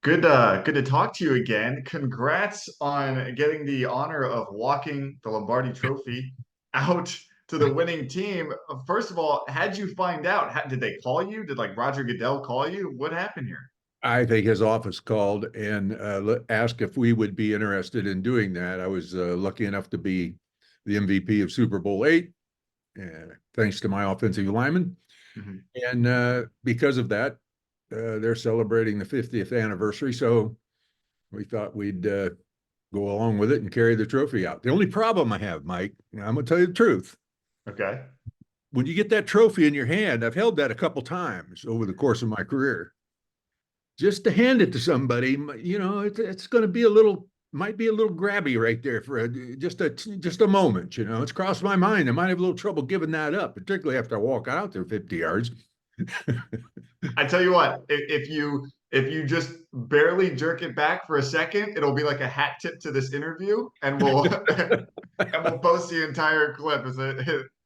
Good to talk to you again. Congrats on getting the honor of walking the Lombardi Trophy out to the winning team. First of all, how'd you find out? Did they call you? Did like Roger Goodell call you? What happened here? I think his office called and asked if we would be interested in doing that. I was lucky enough to be the MVP of Super Bowl eight, thanks to my offensive lineman. Mhm. And because of that, they're celebrating the 50th anniversary. So we thought we'd go along with it and carry the trophy out. The only problem I have, Mike, I'm going to tell you the truth. Okay. When you get that trophy in your hand, I've held that a couple times over the course of my career. Just to hand it to somebody, it's going to be might be a little grabby right there for just a moment. It's crossed my mind. I might have a little trouble giving that up, particularly after I walk out there 50 yards. I tell you what, if you just barely jerk it back for a second, it'll be like a hat tip to this interview, and we'll and we'll post the entire clip.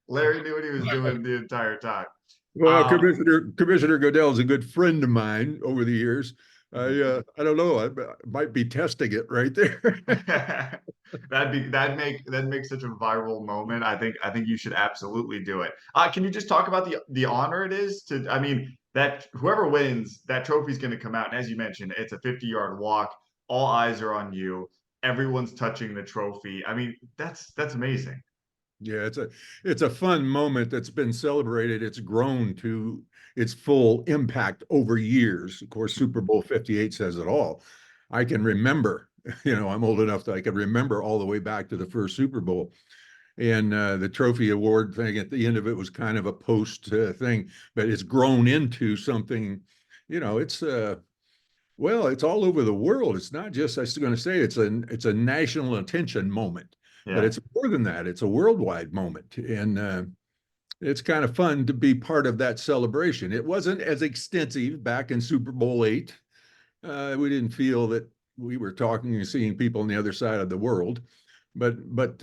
Larry knew what he was doing the entire time. Well, Um, Commissioner Goodell is a good friend of mine over the years. I don't know. I might be testing it right there. that'd make such a viral moment. I think you should absolutely do it. Can you just talk about the honor it is to? I mean, that whoever wins, that trophy's going to come out, and as you mentioned, it's a 50-yard walk. All eyes are on you. Everyone's touching the trophy. I mean, that's amazing. Yeah, it's a fun moment that's been celebrated. It's grown to its full impact over years. Of course, Super Bowl 58 says it all. I can remember, I'm old enough that I can remember all the way back to the first Super Bowl. And the trophy award thing at the end of it was kind of a post thing, but it's grown into something, it's well, it's all over the world. It's not just, I was going to say, it's a national attention moment, but Yeah. it's more than that. It's a worldwide moment, and it's kind of fun to be part of that celebration. It wasn't as extensive back in Super Bowl eight. We didn't feel that we were talking and seeing people on the other side of the world, but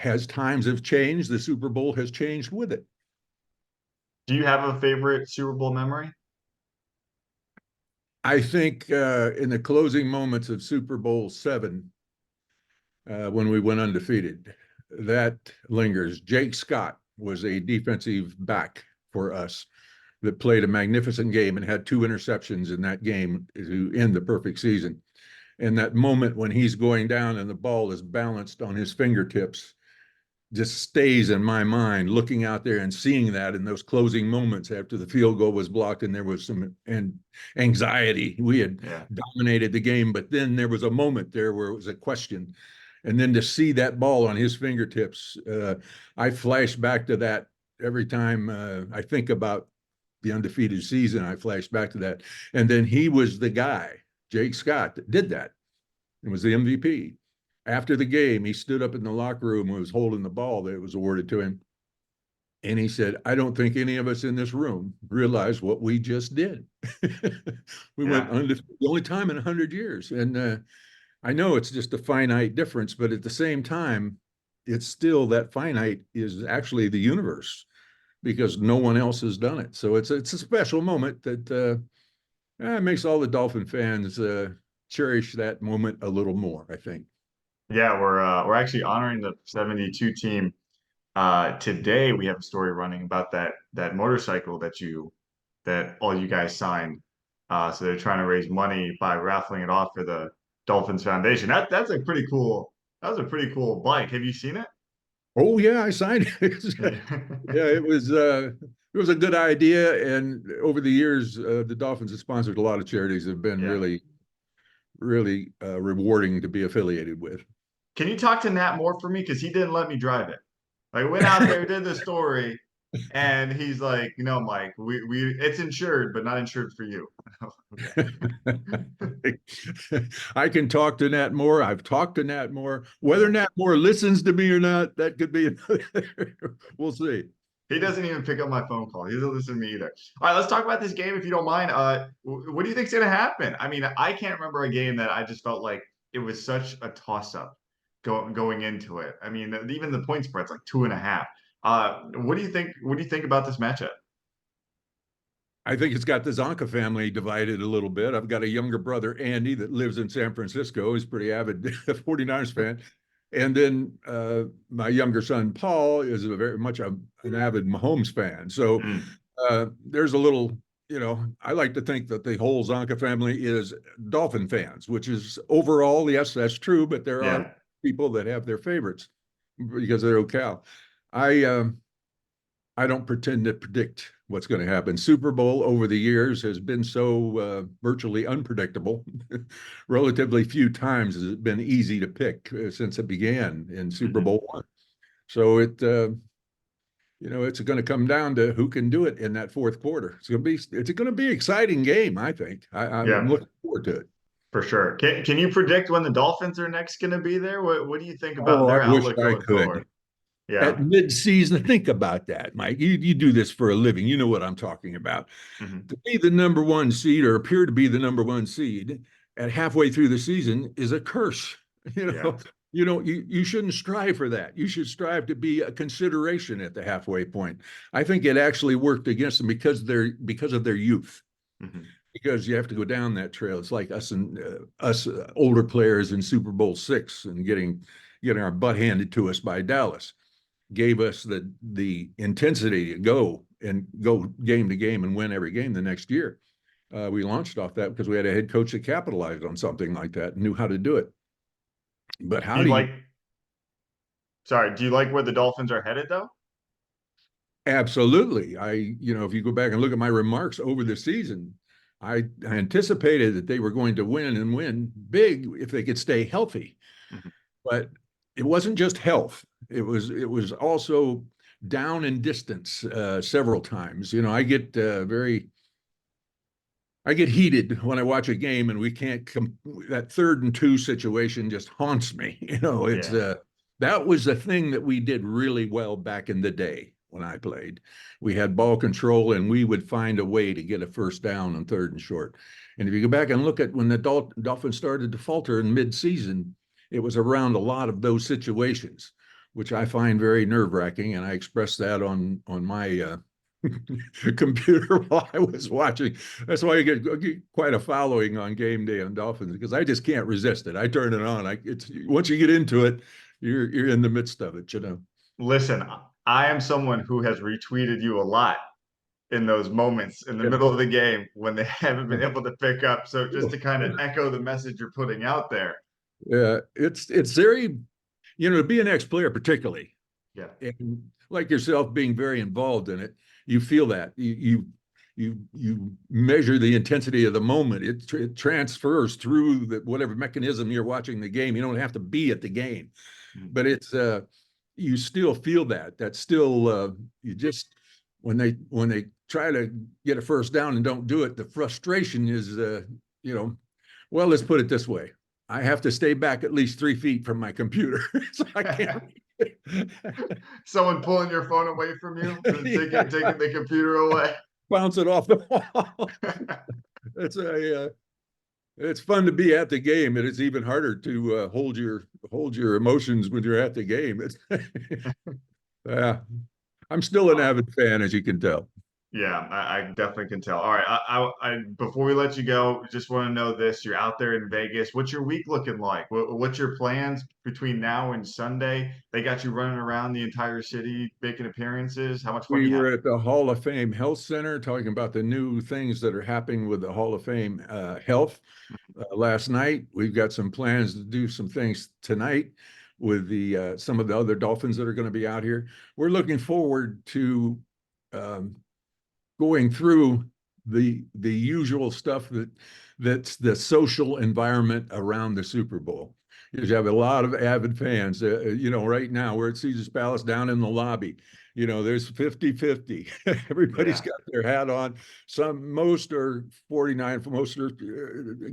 as times have changed, the Super Bowl has changed with it. Do you have a favorite Super Bowl memory? I think in the closing moments of Super Bowl seven, when we went undefeated. That lingers. Jake Scott was a defensive back for us that played a magnificent game and had two interceptions in that game to end the perfect season. And that moment when he's going down and the ball is balanced on his fingertips just stays in my mind, looking out there and seeing that in those closing moments after the field goal was blocked and there was some anxiety. We had Yeah. dominated the game, but then there was a moment there where it was a question. And then to see that ball on his fingertips, I flash back to that every time I think about the undefeated season. I flash back to that. And then he was the guy, Jake Scott, that did that. It was the MVP. After the game, he stood up in the locker room and was holding the ball that was awarded to him. And he said, I don't think any of us in this room realized what we just did. We went Yeah. under the only time in 100 years. And I know it's just a finite difference, but at the same time, it's still that finite is actually the universe because no one else has done it. So it's a special moment that makes all the Dolphin fans cherish that moment a little more, I think. Yeah, we're actually honoring the 72 team. Today we have a story running about that motorcycle that all you guys signed. So they're trying to raise money by raffling it off for the Dolphins Foundation. That's a pretty cool. That was a pretty cool bike. Have you seen it? Oh yeah, I signed it. Yeah, it was a good idea, and over the years, the Dolphins have sponsored a lot of charities that have been Yeah. really rewarding to be affiliated with. Can you talk to Nat more for me? Because he didn't let me drive it. Like went out there, did the story, and he's like, Mike, we it's insured, but not insured for you. Okay. I can talk to Nat Moore. I've talked to Nat Moore. Whether Yeah. Nat Moore listens to me or not, that could be another. We'll see. He doesn't even pick up my phone call. He doesn't listen to me either. All right, let's talk about this game if you don't mind. What do you think's gonna happen? I mean, I can't remember a game that I just felt like it was such a toss-up going into it. I mean, even the point spread's like 2.5. What do you think? What do you think about this matchup? I think it's got the Zonka family divided a little bit. I've got a younger brother, Andy, that lives in San Francisco. He's a pretty avid 49ers fan. And then my younger son, Paul, is very much an avid Mahomes fan. So Mm, there's a little, I like to think that the whole Zonka family is Dolphin fans, which is overall, yes, that's true, but there are yeah. people that have their favorites because they're Ocal. I I don't pretend to predict what's going to happen. Super Bowl over the years has been so virtually unpredictable. Relatively few times has it been easy to pick since it began in Super Hmm. Bowl one. So it's going to come down to who can do it in that fourth quarter. It's going to be an exciting game. I think I'm Yeah, looking forward to it. for sure. Can you predict when the Dolphins are next going to be there? What do you think about Oh, I their wish outlook I going could. forward? Yeah. At mid-season, think about that, Mike. You do this for a living. You know what I'm talking about. Hmm. To be the number one seed or appear to be the number one seed at halfway through the season is a curse. You Yeah. know, you shouldn't strive for that. You should strive to be a consideration at the halfway point. I think it actually worked against them because of their youth. Hmm. Because you have to go down that trail. It's like us older players in Super Bowl six and getting our butt handed to us by Dallas gave us the intensity to go game to game and win every game the next year. We launched off that because we had a head coach that capitalized on something like that and knew how to do it. But Do how you do you like, sorry, do you like where the Dolphins are headed though? absolutely? If you go back and look at my remarks over the season, I anticipated that they were going to win and win big if they could stay healthy. Mhm. But it wasn't just health. It was also down in distance several times. I get heated when I watch a game and we can't that 3rd and 2 situation just haunts me. It's Yeah. that was the thing that we did really well back in the day when I played. We had ball control and we would find a way to get a first down on 3rd and short. And if you go back and look at when the Dolphins started to falter in mid-season, it was around a lot of those situations, which I find very nerve-wracking. And I expressed that on my computer while I was watching. That's why you get quite a following on game day on Dolphins because I just can't resist it. I turn it on. It's once you get into it, you're in the midst of it. Listen, I am someone who has retweeted you a lot in those moments in the Yeah. middle of the game when they haven't been able to pick up. So just to kind of echo the message you're putting out there. Yeah, it's very, to be an ex-player particularly, Yeah. and like yourself being very involved in it, you feel that you measure the intensity of the moment. It transfers through whatever mechanism you're watching the game. You don't have to be at the game, Mhm. but it's you still feel that. That's still you just when they try to get a first down and don't do it, the frustration is you know well, let's put it this way. I have to stay back at least 3 feet from my computer, so I can't. Someone pulling your phone away from you and taking Yeah, taking the computer away. bounce it off the wall. It's a it's fun to be at the game, and it's even harder to hold your emotions when you're at the game. It's yeah, I'm still an Uh, avid fan, as you can tell. yeah, I definitely can tell. All right, before we let you go, just want to know this: you're out there in Vegas. What's your week looking like? What's your plans between now and Sunday? They got you running around the entire city, making appearances. How much fun We you were having? at the Hall of Fame Health Center talking about the new things that are happening with the Hall of Fame health last night. We've got some plans to do some things tonight with the some of the other Dolphins that are going to be out here. We're looking forward to um, going through the usual stuff that's the social environment around the Super Bowl. You have a lot of avid fans. Right now we're at Caesar's Palace down in the lobby. There's 50-50. Everybody's Yeah. got their hat on. Most are 49, most are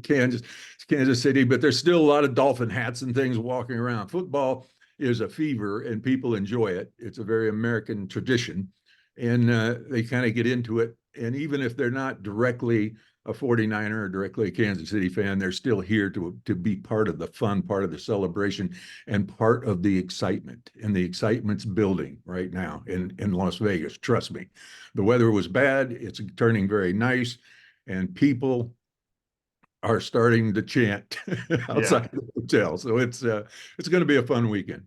Kansas City, but there's still a lot of Dolphin hats and things walking around. Football is a fever and people enjoy it. It's a very American tradition and they kind of get into it. And even if they're not directly a 49er or directly a Kansas City fan, they're still here to be part of the fun, part of the celebration, and part of the excitement. And the excitement's building right now in Las Vegas. Trust me. The weather was bad. It's turning very nice, and people are starting to chant Yeah. outside the hotel. So it's going to be a fun weekend.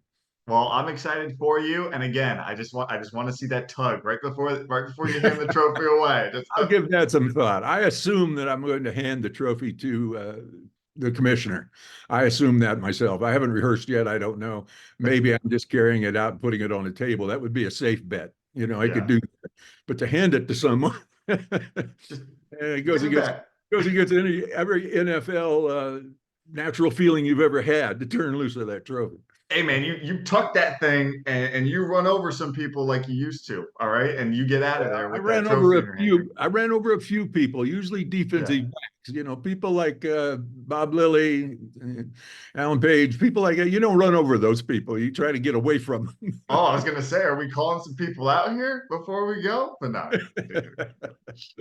Well, I'm excited for you. And again, I just want to see that tug right before you hand the trophy away. Just I'll give that some thought. I assume that I'm going to hand the trophy to the commissioner. I assume that myself. I haven't rehearsed yet. I don't know. Maybe I'm just carrying it out and putting it on the table. That would be a safe bet. You know, I could yeah. do that. But to hand it to someone, Just it give it back. goes against every NFL natural feeling you've ever had to turn loose of that trophy. Hey man, you tuck that thing and you run over some people like you used to, all right? And you get out of there with that trophy in your hand. I ran over a few people, usually Yeah. defensive backs, you know, people like Bob Lilly, Alan Page, people like that. You don't run over those people. You try to get away from Oh, I was gonna say, are we calling some people out here before we go? But no. them.